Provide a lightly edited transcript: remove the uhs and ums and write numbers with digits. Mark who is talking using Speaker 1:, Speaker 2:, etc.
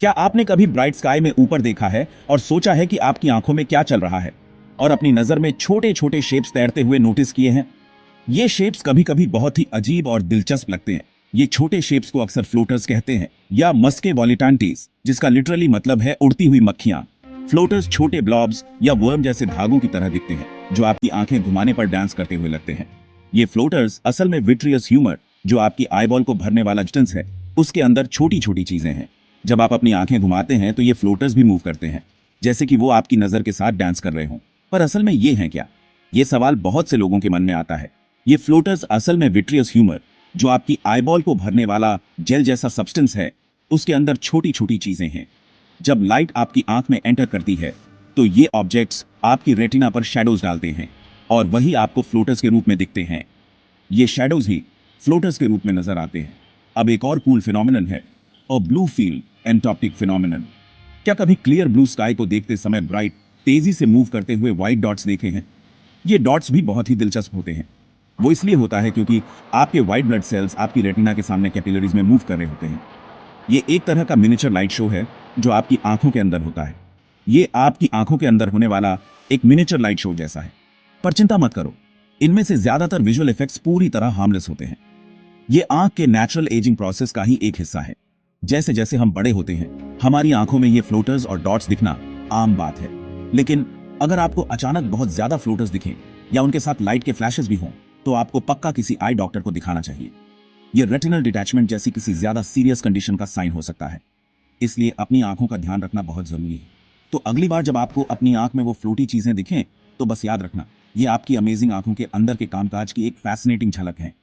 Speaker 1: क्या आपने कभी ब्राइट स्काई में ऊपर देखा है और सोचा है कि आपकी आंखों में क्या चल रहा है, और अपनी नजर में छोटे छोटे शेप्स तैरते हुए नोटिस किए हैं? ये शेप्स कभी कभी बहुत ही अजीब और दिलचस्प लगते हैं। ये छोटे शेप्स को अक्सर फ्लोटर्स कहते हैं, या मस्के वॉलिटांटीज, जिसका लिटरली मतलब है उड़ती हुई मक्खियां। फ्लोटर्स छोटे ब्लॉब्स या वर्म जैसे धागों की तरह दिखते हैं, जो आपकी आंखें घुमाने पर डांस करते हुए लगते हैं। ये फ्लोटर्स असल में विट्रियस ह्यूमर, जो आपकी आईबॉल को भरने वाला सब्सटेंस है, उसके अंदर छोटी छोटी चीजें हैं। जब आप अपनी आंखें घुमाते हैं तो ये फ्लोटर्स भी मूव करते हैं, जैसे कि वो आपकी नजर के साथ डांस कर रहे हों। पर असल में ये हैं क्या? ये सवाल बहुत से लोगों के मन में आता है। ये फ्लोटर्स असल में विट्रियस ह्यूमर, जो आपकी आईबॉल को भरने वाला जेल जैसा सब्सटेंस है, उसके अंदर छोटी छोटी चीजें हैं। जब लाइट आपकी आंख में एंटर करती है तो ये ऑब्जेक्ट्स आपकी रेटिना पर शैडोज डालते हैं, और वही आपको फ्लोटर्स के रूप में दिखते हैं। ये शैडोज ही फ्लोटर्स के रूप में नजर आते हैं। अब एक और कूल फिनोमिनन है, और ब्लू फील्ड एंटॉप्टिक फिनोमिनन। क्या कभी क्लियर ब्लू स्काई को देखते समय ब्राइट, तेजी से मूव करते हुए व्हाइट डॉट्स देखे हैं? ये डॉट्स भी बहुत ही दिलचस्प होते हैं। वो इसलिए होता है क्योंकि आपके व्हाइट ब्लड सेल्स आपकी रेटिना के सामने कैपिलरीज में मूव कर रहे होते हैं। ये एक तरह का मिनिएचर लाइट शो है जो आपकी आंखों के अंदर होता है। ये आपकी आंखों के अंदर होने वाला एक मिनिएचर लाइट शो जैसा है। पर चिंता मत करो, इनमें से ज्यादातर विजुअल इफेक्ट्स पूरी तरह हार्मलेस होते हैं। ये आंख के नेचुरल एजिंग प्रोसेस का ही एक हिस्सा है। जैसे जैसे हम बड़े होते हैं, हमारी आंखों में ये फ्लोटर्स और डॉट्स दिखना आम बात है। लेकिन अगर आपको अचानक बहुत ज्यादा फ्लोटर्स दिखें, या उनके साथ लाइट के फ्लैशेस भी हों, तो आपको पक्का किसी आई डॉक्टर को दिखाना चाहिए। यह रेटिनल डिटैचमेंट जैसी किसी ज्यादा सीरियस कंडीशन का साइन हो सकता है। इसलिए अपनी आंखों का ध्यान रखना बहुत जरूरी है। तो अगली बार जब आपको अपनी आंख में वो फ्लोटी चीजें दिखें, तो बस याद रखना, ये आपकी अमेजिंग आंखों के अंदर के कामकाज की एक फैसिनेटिंग झलक है।